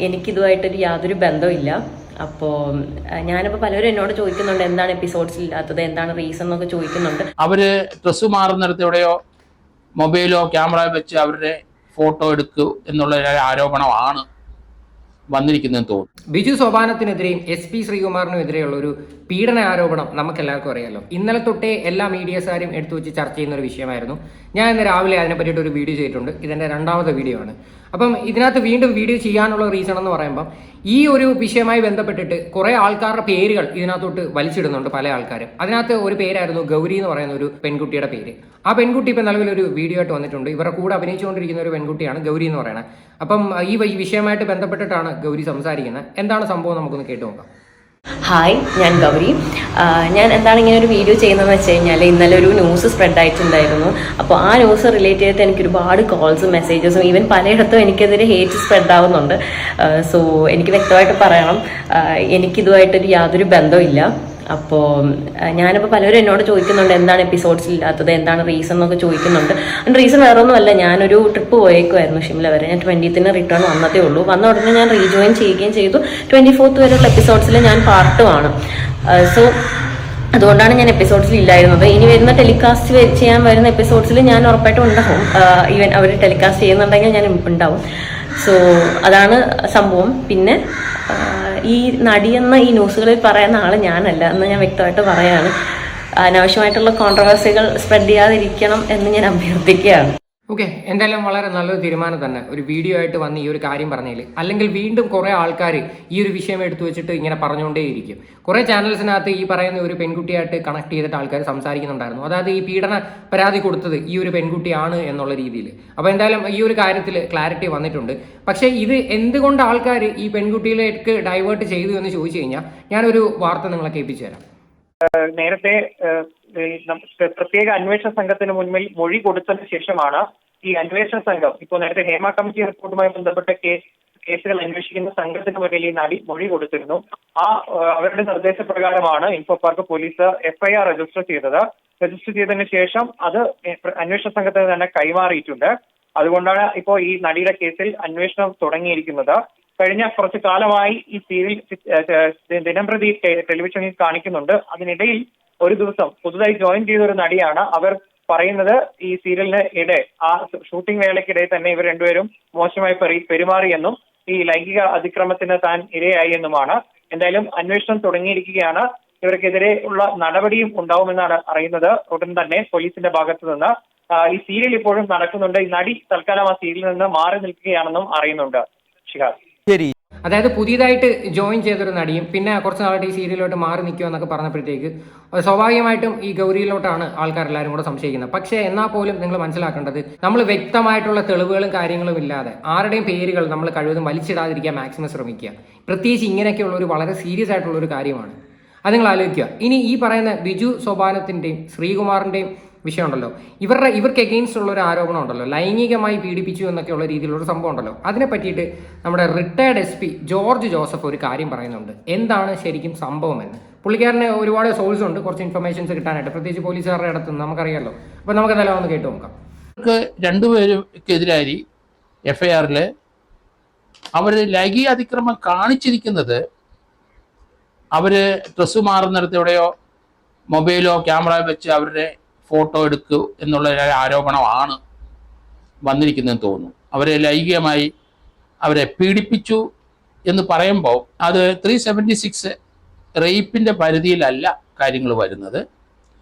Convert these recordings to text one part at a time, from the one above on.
എനിക്കിതുമായിട്ടൊരു യാതൊരു ബന്ധമില്ല. അപ്പോൾ ഞാനിപ്പോൾ പലരും എന്നോട് ചോദിക്കുന്നുണ്ട് എന്താണ് എപ്പിസോഡ്സ് ഇല്ലാത്തത്, എന്താണ് റീസൺ എന്നൊക്കെ ചോദിക്കുന്നുണ്ട്. അവര് ഡ്രസ്സ് മാറുന്നിടത്തെവിടെയോ മൊബൈലോ ക്യാമറയോ വെച്ച് അവരുടെ ഫോട്ടോ എടുക്കൂ എന്നുള്ള ആരോപണമാണ് വന്നിരിക്കുന്നതെന്ന് തോന്നുന്നു. ബിജു സോപാനത്തിനെതിരെയും SP ശ്രീകുമാറിനുമെതിരെയുള്ള ഒരു പീഡന ആരോപണം നമുക്കെല്ലാവർക്കും അറിയാലോ. ഇന്നലെ തൊട്ടേ എല്ലാ മീഡിയക്കാരും എടുത്തു വെച്ച് ചർച്ച ചെയ്യുന്ന ഒരു വിഷയമായിരുന്നു. ഞാൻ ഇന്ന് രാവിലെ അതിനെ പറ്റിയിട്ട് ഒരു വീഡിയോ ചെയ്തിട്ടുണ്ട്. ഇതെൻ്റെ രണ്ടാമത്തെ വീഡിയോ ആണ്. അപ്പം ഇതിനകത്ത് വീണ്ടും വീഡിയോ ചെയ്യാനുള്ള റീസൺ എന്ന് പറയുമ്പം ഈ ഒരു വിഷയവുമായി ബന്ധപ്പെട്ടിട്ട് കുറേ ആൾക്കാരുടെ പേരുകൾ ഇതിനകത്തോട്ട് വലിച്ചിടുന്നുണ്ട് പല ആൾക്കാരും. അതിനകത്ത് ഒരു പേരായിരുന്നു ഗൗരി എന്ന് പറയുന്ന ഒരു പെൺകുട്ടിയുടെ പേര്. ആ പെൺകുട്ടി ഇപ്പം നിലവിലൊരു വീഡിയോ ആയിട്ട് വന്നിട്ടുണ്ട്. ഇവരുടെ കൂടെ അഭിനയിച്ചുകൊണ്ടിരിക്കുന്ന ഒരു പെൺകുട്ടിയാണ് ഗൗരി എന്ന് പറയുന്നത്. അപ്പം ഈ വിഷയമായിട്ട് ബന്ധപ്പെട്ടിട്ടാണ് ഗൗരി സംസാരിക്കുന്നത്. എന്താണ് സംഭവം നമുക്കൊന്ന് കേട്ടു നോക്കാം. ഹായ്, ഞാൻ ഗൗരി. ഞാൻ എന്താണ് ഇങ്ങനെ ഒരു വീഡിയോ ചെയ്യുന്നതെന്ന് വെച്ച് കഴിഞ്ഞാൽ, ഇന്നലെ ഒരു ന്യൂസ് സ്പ്രെഡ് ആയിട്ടുണ്ടായിരുന്നു. അപ്പോൾ ആ ന്യൂസ് റിലേറ്റ് ചെയ്തിട്ട് എനിക്ക് ഒരുപാട് കോൾസും മെസ്സേജസും ഈവൻ പലയിടത്തും എനിക്കെതിരെ ഹേറ്റ് സ്പ്രെഡ് ആവുന്നുണ്ട്. സോ എനിക്ക് വ്യക്തമായിട്ട് പറയണം, എനിക്കിതുമായിട്ടൊരു യാതൊരു ബന്ധമില്ല. അപ്പോൾ ഞാനിപ്പോൾ പലരും എന്നോട് ചോദിക്കുന്നുണ്ട് എന്താണ് എപ്പിസോഡ്സ് ഇല്ലാത്തത്, എന്താണ് റീസൺ എന്നൊക്കെ ചോദിക്കുന്നുണ്ട്. അതിൻ്റെ റീസൺ വേറെ ഒന്നുമല്ല, ഞാനൊരു ട്രിപ്പ് പോയേക്കുമായിരുന്നു ഷിംല വരെ. ഞാൻ 20th റിട്ടേൺ വന്നതേ ഉള്ളൂ. വന്ന ഉടനെ ഞാൻ റീജോയിൻ ചെയ്യുകയും ചെയ്തു. 24th വരെയുള്ള എപ്പിസോഡ്സിൽ ഞാൻ പാർട്ടുമാണ്. സോ അതുകൊണ്ടാണ് ഞാൻ എപ്പിസോഡ്സിൽ ഇല്ലായിരുന്നത്. ഇനി വരുന്ന ടെലികാസ്റ്റ് ചെയ്യാൻ വരുന്ന എപ്പിസോഡ്സിൽ ഞാൻ ഉറപ്പായിട്ടും ഉണ്ടാവും. ഈവൻ അവർ ടെലികാസ്റ്റ് ചെയ്യുന്നുണ്ടെങ്കിൽ ഞാൻ ഉണ്ടാവും. സോ അതാണ് സംഭവം. പിന്നെ ഈ നടിയെന്ന ഈ ന്യൂസുകളിൽ പറയുന്ന ആൾ ഞാനല്ല എന്ന് ഞാൻ വ്യക്തമായിട്ട് പറയാണ്. അനാവശ്യമായിട്ടുള്ള കോൺട്രവേഴ്സികൾ സ്പ്രെഡ് ചെയ്യാതിരിക്കണം എന്ന് ഞാൻ അഭ്യർത്ഥിക്കുകയാണ്. ഓക്കെ, എന്തായാലും വളരെ നല്ലൊരു തീരുമാനം തന്നെ ഒരു വീഡിയോ ആയിട്ട് വന്ന് ഈ ഒരു കാര്യം പറഞ്ഞതിൽ. അല്ലെങ്കിൽ വീണ്ടും കുറേ ആൾക്കാർ ഈ ഒരു വിഷയം എടുത്തു വെച്ചിട്ട് ഇങ്ങനെ പറഞ്ഞുകൊണ്ടേയിരിക്കും. കുറേ ചാനൽസിനകത്ത് ഈ പറയുന്ന ഒരു പെൺകുട്ടിയായിട്ട് കണക്ട് ചെയ്തിട്ട് ആൾക്കാർ സംസാരിക്കുന്നുണ്ടായിരുന്നു. അതായത് ഈ പീഡന പരാതി കൊടുത്തത് ഈ ഒരു പെൺകുട്ടിയാണ് എന്നുള്ള രീതിയിൽ. അപ്പോൾ എന്തായാലും ഈ ഒരു കാര്യത്തിൽ ക്ലാരിറ്റി വന്നിട്ടുണ്ട്. പക്ഷേ ഇത് എന്തുകൊണ്ട് ആൾക്കാർ ഈ പെൺകുട്ടിയിലേക്ക് ഡൈവേർട്ട് ചെയ്തു എന്ന് ചോദിച്ചു കഴിഞ്ഞാൽ ഞാനൊരു വാർത്ത നിങ്ങളെ കേൾപ്പിച്ചു തരാം. നേരത്തെ പ്രത്യേക അന്വേഷണ സംഘത്തിന് മുന്നിൽ മൊഴി കൊടുത്തതിന് ശേഷമാണ് ഈ അന്വേഷണ സംഘം ഇപ്പോൾ നേരത്തെ ഹേമ കമ്മിറ്റി റിപ്പോർട്ടുമായി ബന്ധപ്പെട്ട കേസുകൾ അന്വേഷിക്കുന്ന സംഘത്തിന് മുന്നിൽ ഈ നടി മൊഴി കൊടുത്തിരുന്നു. അവരുടെ നിർദ്ദേശപ്രകാരമാണ് info park police FIR register ചെയ്തത്. രജിസ്റ്റർ ചെയ്തതിനു ശേഷം അത് അന്വേഷണ സംഘത്തിന് തന്നെ കൈമാറിയിട്ടുണ്ട്. അതുകൊണ്ടാണ് ഇപ്പോൾ ഈ നടിയുടെ കേസിൽ അന്വേഷണം തുടങ്ങിയിരിക്കുന്നത്. കഴിഞ്ഞ കുറച്ചു കാലമായി ഈ സീരിയൽ ദിനംപ്രതി ടെലിവിഷനിൽ കാണിക്കുന്നുണ്ട്. അതിനിടയിൽ ഒരു ദിവസം പുതുതായി ജോയിൻ ചെയ്ത ഒരു നടിയാണ്. അവർ പറയുന്നത് ഈ സീരിയലിന് ആ ഷൂട്ടിംഗ് വേളയ്ക്കിടെ തന്നെ ഇവർ രണ്ടുപേരും മോശമായി പെരുമാറിയെന്നും ഈ ലൈംഗിക അതിക്രമത്തിന് താൻ ഇരയായി എന്നുമാണ്. എന്തായാലും അന്വേഷണം തുടങ്ങിയിരിക്കുകയാണ്. ഇവർക്കെതിരെ ഉള്ള നടപടിയും ഉണ്ടാവുമെന്നാണ് അറിയുന്നത്. ഉടൻ തന്നെ പോലീസിന്റെ ഭാഗത്തു നിന്ന് ഈ സീരിയൽ ഇപ്പോഴും നടക്കുന്നുണ്ട്. ഈ നടി തൽക്കാലം ആ സീരിയലിൽ നിന്ന് മാറി നിൽക്കുകയാണെന്നും അറിയുന്നുണ്ട്. ഷിഹാസ്, അതായത് പുതിയതായിട്ട് ജോയിൻ ചെയ്തൊരു നടിയും പിന്നെ കുറച്ച് നാളായിട്ട് ഈ സീരിയലിലോട്ട് മാറി നിൽക്കുക എന്നൊക്കെ പറഞ്ഞപ്പോഴത്തേക്ക് സ്വാഭാവികമായിട്ടും ഈ ഗൗരിയിലോട്ടാണ് ആൾക്കാരെല്ലാവരും കൂടെ സംശയിക്കുന്നത്. പക്ഷേ എന്നാൽ പോലും നിങ്ങൾ മനസ്സിലാക്കേണ്ടത്, നമ്മൾ വ്യക്തമായിട്ടുള്ള തെളിവുകളും കാര്യങ്ങളും ഇല്ലാതെ ആരുടെയും പേരുകൾ നമ്മൾ കഴിവതും വലിച്ചിടാതിരിക്കാൻ മാക്സിമം ശ്രമിക്കുക. പ്രത്യേകിച്ച് ഇങ്ങനെയൊക്കെയുള്ള ഒരു വളരെ സീരിയസ് ആയിട്ടുള്ള ഒരു കാര്യമാണ്. അത് നിങ്ങൾ ആലോചിക്കുക. ഇനി ഈ പറയുന്ന ബിജു സോപാനത്തിൻ്റെയും ശ്രീകുമാറിൻ്റെയും വിഷയമുണ്ടല്ലോ, ഇവർക്ക് എഗെയിൻസ്റ്റ് ഉള്ള ഒരു ആരോപണം ഉണ്ടല്ലോ, ലൈംഗികമായി പീഡിപ്പിച്ചു എന്നൊക്കെയുള്ള രീതിയിലുള്ള ഒരു സംഭവം ഉണ്ടല്ലോ. അതിനെ പറ്റിയിട്ട് നമ്മുടെ റിട്ടയർഡ് SP ജോർജ് ജോസഫ് ഒരു കാര്യം പറയുന്നുണ്ട്. എന്താണ് ശരിക്കും സംഭവം എന്ന്. പുള്ളിക്കാരന് ഒരുപാട് സോഴ്സ് ഉണ്ട് കുറച്ച് ഇൻഫർമേഷൻസ് കിട്ടാനായിട്ട്, പ്രത്യേകിച്ച് പോലീസുകാരുടെ അടുത്ത് നമുക്കറിയാമല്ലോ. അപ്പോൾ നമുക്ക് എന്തായാലും ഒന്ന് കേട്ട് നോക്കാം. രണ്ടുപേർക്കെതിരായി FIR അവർ ലൈംഗിക അതിക്രമം കാണിച്ചിരിക്കുന്നത് അവര് ഡ്രസ്സ് മാറുന്നിടത്തെവിടെയോ മൊബൈലോ ക്യാമറയോ വെച്ച് അവരുടെ ഫോട്ടോ എടുക്കൂ എന്നുള്ള ആരോപണമാണ് വന്നിരിക്കുന്നതെന്ന് തോന്നുന്നു. അവരെ ലൈംഗികമായി അവരെ പീഡിപ്പിച്ചു എന്ന് പറയുമ്പോൾ അത് 376 റേപ്പിൻ്റെ പരിധിയിലല്ല കാര്യങ്ങൾ വരുന്നത്.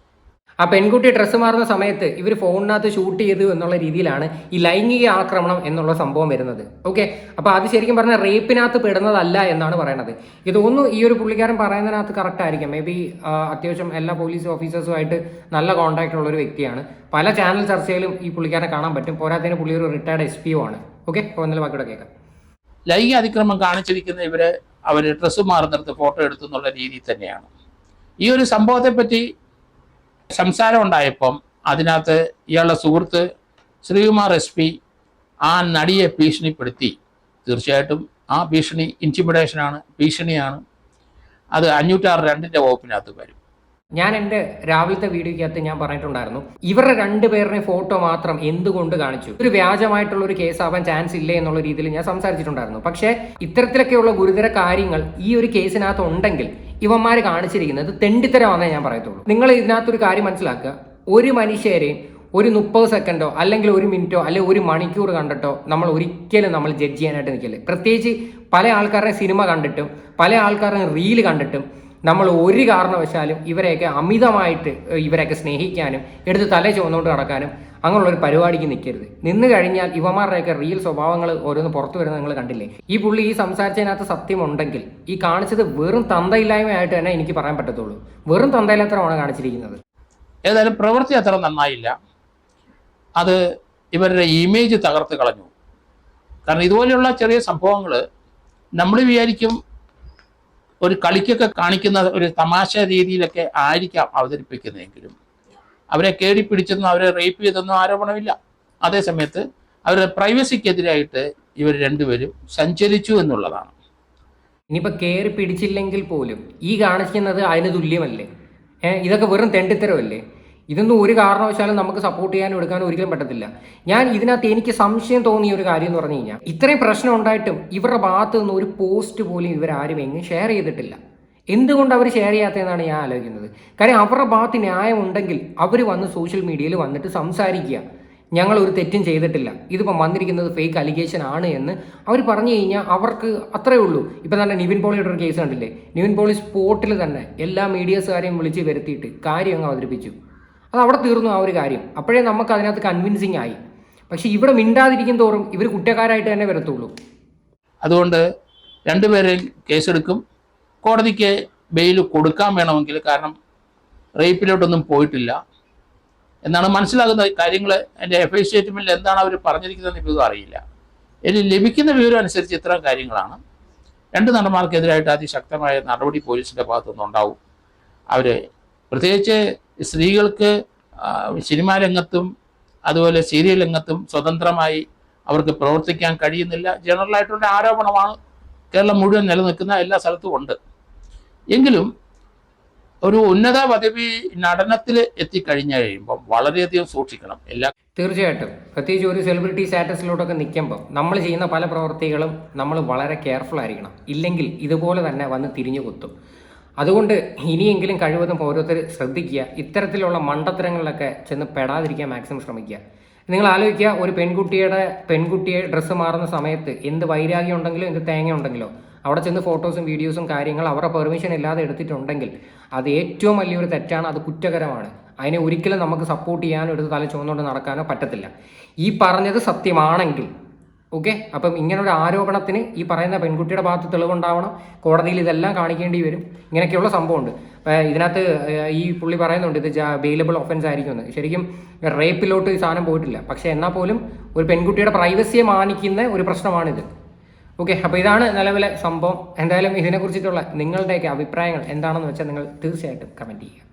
ആ പെൺകുട്ടി ഡ്രസ്സ് മാറുന്ന സമയത്ത് ഇവർ ഫോണിനകത്ത് ഷൂട്ട് ചെയ്തു എന്നുള്ള രീതിയിലാണ് ഈ ലൈംഗിക ആക്രമണം എന്നുള്ള സംഭവം വരുന്നത്. ഓക്കെ, അപ്പോൾ അത് ശരിക്കും പറഞ്ഞാൽ റേപ്പിനകത്ത് പെടുന്നതല്ല എന്നാണ് പറയുന്നത്. ഇതൊന്നും ഈ ഒരു പുള്ളിക്കാരൻ പറയുന്നതിനകത്ത് കറക്റ്റ് ആയിരിക്കും. മേ ബി അത്യാവശ്യം എല്ലാ പോലീസ് ഓഫീസേഴ്സുമായിട്ട് നല്ല കോൺടാക്റ്റ് ഉള്ള ഒരു വ്യക്തിയാണ്. പല ചാനൽ ചർച്ചയിലും ഈ പുള്ളിക്കാരനെ കാണാൻ പറ്റും. പോരാത്തതിന് പുള്ളി ഒരു റിട്ടയർഡ് SPO ആണ്. ഓക്കെ, അപ്പോൾ എന്നാലും ബാക്കിയുടെ കേൾക്കാം. ലൈംഗിക അതിക്രമം കാണിച്ചിരിക്കുന്ന അവർ ഡ്രസ്സ് മാറുന്നിടത്ത് ഫോട്ടോ എടുത്തു എന്നുള്ള രീതിയിൽ തന്നെയാണ്. ഈ ഒരു സംഭവത്തെ പറ്റി സംസാരം ഉണ്ടായപ്പം അതിനകത്ത് ഇയാളുടെ സുഹൃത്ത് ശ്രീകുമാർ SP ആ നടിയെ ഭീഷണിപ്പെടുത്തി. തീർച്ചയായിട്ടും ആ ഭീഷണി ഇൻറ്റിമിഡേഷനാണ്, ഭീഷണിയാണ്. അത് 506(2) വകുപ്പിനകത്ത് വരും. ഞാൻ എൻ്റെ രാവിലത്തെ വീഡിയോയ്ക്കകത്ത് ഞാൻ പറഞ്ഞിട്ടുണ്ടായിരുന്നു, ഇവരുടെ രണ്ടുപേരുടെയും ഫോട്ടോ മാത്രം എന്തുകൊണ്ട് കാണിച്ചു, ഒരു വ്യാജമായിട്ടുള്ള ഒരു കേസാവാൻ ചാൻസ് ഇല്ലേ എന്നുള്ള രീതിയിൽ ഞാൻ സംസാരിച്ചിട്ടുണ്ടായിരുന്നു. പക്ഷേ ഇത്തരത്തിലൊക്കെയുള്ള ഗുരുതര കാര്യങ്ങൾ ഈ ഒരു കേസിനകത്ത് ഉണ്ടെങ്കിൽ ഇവന്മാർ കാണിച്ചിരിക്കുന്നത് തെണ്ടിത്തരമാണെന്നേ ഞാൻ പറയത്തുള്ളൂ. നിങ്ങൾ ഇതിനകത്തൊരു കാര്യം മനസ്സിലാക്കുക, ഒരു മനുഷ്യരെയും ഒരു 30 സെക്കൻഡോ അല്ലെങ്കിൽ 1 മിനിറ്റോ അല്ലെങ്കിൽ 1 മണിക്കൂർ കണ്ടിട്ടോ ഒരിക്കലും നമ്മൾ ജഡ്ജ് ചെയ്യാനായിട്ട് നിൽക്കില്ല. പ്രത്യേകിച്ച് പല ആൾക്കാരുടെ സിനിമ കണ്ടിട്ടും പല ആൾക്കാരുടെ റീല് കണ്ടിട്ടും നമ്മൾ ഒരു കാരണവശാലും ഇവരെയൊക്കെ അമിതമായിട്ട് ഇവരെയൊക്കെ സ്നേഹിക്കാനും എടുത്ത് തല ചുവന്നുകൊണ്ട് നടക്കാനും അങ്ങനെയുള്ളൊരു പരിപാടിക്ക് നിൽക്കരുത്. നിന്ന് കഴിഞ്ഞാൽ ഇവന്മാരുടെയൊക്കെ റിയൽ സ്വഭാവങ്ങൾ ഓരോന്ന് പുറത്തു വരുന്നത് നിങ്ങൾ കണ്ടില്ലേ. ഈ പുള്ളി ഈ സംസാരിച്ചതിനകത്ത് സത്യമുണ്ടെങ്കിൽ ഈ കാണിച്ചത് വെറും തന്തയില്ലായ്മയായിട്ട് തന്നെ എനിക്ക് പറയാൻ പറ്റത്തുള്ളൂ. വെറും തന്തയില്ലാത്തരമാണ് കാണിച്ചിരിക്കുന്നത്. ഏതായാലും പ്രവൃത്തി അത്ര നന്നായില്ല. അത് ഇവരുടെ ഇമേജ് തകർത്ത് കളഞ്ഞു. കാരണം ഇതുപോലെയുള്ള ചെറിയ സംഭവങ്ങൾ നമ്മൾ വിചാരിക്കും ഒരു കളിക്കൊക്കെ കാണിക്കുന്ന ഒരു തമാശ രീതിയിലൊക്കെ ആയിരിക്കാം അവതരിപ്പിക്കുന്നതെങ്കിലും അവരെ കേടി പിടിച്ചെന്നും അവരെ റേപ്പ് ചെയ്തെന്നും ആരോപണമില്ല. അതേസമയത്ത് അവരുടെ പ്രൈവസിക്കെതിരായിട്ട് ഇവർ രണ്ടുപേരും സഞ്ചരിച്ചു എന്നുള്ളതാണ്. ഇനിയിപ്പോൾ കയറി പിടിച്ചില്ലെങ്കിൽ പോലും ഈ കാണിക്കുന്നത് അതിന് തുല്യമല്ലേ? ഇതൊക്കെ വെറും തെണ്ടിത്തരമല്ലേ? ഇതൊന്നും ഒരു കാരണവശാലും നമുക്ക് സപ്പോർട്ട് ചെയ്യാനും എടുക്കാനും ഒരിക്കലും പറ്റത്തില്ല. ഞാൻ ഇതിനകത്ത് എനിക്ക് സംശയം തോന്നിയ ഒരു കാര്യം എന്ന് പറഞ്ഞു കഴിഞ്ഞാൽ, ഇത്രയും പ്രശ്നം ഉണ്ടായിട്ടും ഇവരുടെ ഭാഗത്ത് നിന്ന് ഒരു പോസ്റ്റ് പോലും ഇവരാരും എങ്ങും ഷെയർ ചെയ്തിട്ടില്ല. എന്തുകൊണ്ട് അവർ ഷെയർ ചെയ്യാത്തതെന്നാണ് ഞാൻ ആലോചിക്കുന്നത്. കാര്യം അവരുടെ ഭാഗത്ത് ന്യായം ഉണ്ടെങ്കിൽ അവർ വന്ന് സോഷ്യൽ മീഡിയയിൽ വന്നിട്ട് സംസാരിക്കുക, ഞങ്ങൾ ഒരു തെറ്റും ചെയ്തിട്ടില്ല, ഇതിപ്പം വന്നിരിക്കുന്നത് ഫേക്ക് അലിഗേഷൻ ആണ് എന്ന് അവർ പറഞ്ഞു കഴിഞ്ഞാൽ അവർക്ക് അത്രയേ ഉള്ളൂ. ഇപ്പം തന്നെ നിവിൻ പോളിയുടെ ഒരു കേസ് കണ്ടില്ലേ? നിവിൻ പോളി സ്പോട്ടിൽ തന്നെ എല്ലാ മീഡിയസുകാരെയും വിളിച്ച് വരുത്തിയിട്ട് കാര്യം അങ്ങ് അവതരിപ്പിച്ചു. അത് അവിടെ തീർന്നു ആ ഒരു കാര്യം. അപ്പോഴേ നമുക്ക് അതിനകത്ത് കൺവിൻസിങ് ആയി. പക്ഷെ ഇവിടെ മിണ്ടാതിരിക്കും തോറും ഇവർ കുറ്റക്കാരായിട്ട് തന്നെ വരത്തുള്ളൂ. അതുകൊണ്ട് രണ്ടുപേരെയും കേസെടുക്കും. കോടതിക്ക് ബെയിൽ കൊടുക്കാൻ വേണമെങ്കിൽ, കാരണം റേപ്പിലോട്ടൊന്നും പോയിട്ടില്ല എന്നാണ് മനസ്സിലാകുന്ന കാര്യങ്ങൾ. എൻ്റെ FI സ്റ്റേറ്റ്മെൻറ്റിൽ എന്താണ് അവർ പറഞ്ഞിരിക്കുന്നതെന്ന് ഇപ്പോഴും അറിയില്ല. ഇതിൽ ലഭിക്കുന്ന വിവരം അനുസരിച്ച് ഇത്തരം കാര്യങ്ങളാണ്. 2 നടന്മാർക്കെതിരായിട്ട് അതിശക്തമായ നടപടി പോലീസിൻ്റെ ഭാഗത്തുനിന്നുണ്ടാവും. അവർ പ്രത്യേകിച്ച് സ്ത്രീകൾക്ക് സിനിമാ രംഗത്തും അതുപോലെ സീരിയൽ രംഗത്തും സ്വതന്ത്രമായി അവർക്ക് പ്രവർത്തിക്കാൻ കഴിയുന്നില്ല. ജനറലായിട്ടുള്ള ആരോപണമാണ് കേരളം മുഴുവൻ നിലനിൽക്കുന്ന എല്ലാ സ്ഥലത്തും ഉണ്ട്. എങ്കിലും ഒരു ഉന്നത പദവി നടനത്തിൽ എത്തിക്കഴിഞ്ഞു കഴിയുമ്പോൾ വളരെയധികം സൂക്ഷിക്കണം. തീർച്ചയായിട്ടും, പ്രത്യേകിച്ച് ഒരു സെലിബ്രിറ്റി സ്റ്റാറ്റസിലോട്ടൊക്കെ നിൽക്കുമ്പോൾ നമ്മൾ ചെയ്യുന്ന പല പ്രവർത്തികളും നമ്മൾ വളരെ കെയർഫുൾ ആയിരിക്കണം. ഇല്ലെങ്കിൽ ഇതുപോലെ തന്നെ വന്ന് തിരിഞ്ഞു കുത്തും. അതുകൊണ്ട് ഇനിയെങ്കിലും കഴിവതും ഓരോരുത്തർ ശ്രദ്ധിക്കുക, ഇത്തരത്തിലുള്ള മണ്ടത്തരങ്ങളിലൊക്കെ ചെന്ന് പെടാതിരിക്കാൻ മാക്സിമം ശ്രമിക്കുക. നിങ്ങൾ ആലോചിക്കുക, ഒരു പെൺകുട്ടിയെ ഡ്രസ്സ് മാറുന്ന സമയത്ത് എന്ത് വൈരാഗ്യം ഉണ്ടെങ്കിലോ എന്ത് തേങ്ങ ഉണ്ടെങ്കിലോ അവിടെ ചെന്ന് ഫോട്ടോസും വീഡിയോസും കാര്യങ്ങൾ അവരുടെ പെർമിഷൻ ഇല്ലാതെ എടുത്തിട്ടുണ്ടെങ്കിൽ അത് ഏറ്റവും വലിയൊരു തെറ്റാണ്, അത് കുറ്റകരമാണ്. അതിനെ ഒരിക്കലും നമുക്ക് സപ്പോർട്ട് ചെയ്യാനോ എടുത്ത് തല ചുവന്നുകൊണ്ട് നടക്കാനോ പറ്റത്തില്ല. ഈ പറഞ്ഞത് സത്യമാണെങ്കിൽ ഓക്കെ. അപ്പം ഇങ്ങനൊരു ആരോപണത്തിന് ഈ പറയുന്ന പെൺകുട്ടിയുടെ ഭാഗത്ത് തെളിവുണ്ടാവണം, കോടതിയിൽ ഇതെല്ലാം കാണിക്കേണ്ടി വരും. ഇങ്ങനെയൊക്കെയുള്ള സംഭവമുണ്ട്. ഇതിനകത്ത് ഈ പുള്ളി പറയുന്നുണ്ട് ഇത് ബെയിലബിൾ ഒഫൻസ് ആയിരിക്കുമെന്ന്. ശരിക്കും റേപ്പിലോട്ട് ഈ സാധനം പോയിട്ടില്ല. പക്ഷേ എന്നാൽ പോലും ഒരു പെൺകുട്ടിയുടെ പ്രൈവസിയെ മാനിക്കുന്ന ഒരു പ്രശ്നമാണിത്. ഓക്കെ, അപ്പോൾ ഇതാണ് നിലവിലെ സംഭവം. എന്തായാലും ഇതിനെക്കുറിച്ചിട്ടുള്ള നിങ്ങളുടെയൊക്കെ അഭിപ്രായങ്ങൾ എന്താണെന്ന് വെച്ചാൽ നിങ്ങൾ തീർച്ചയായിട്ടും കമൻറ്റ് ചെയ്യുക.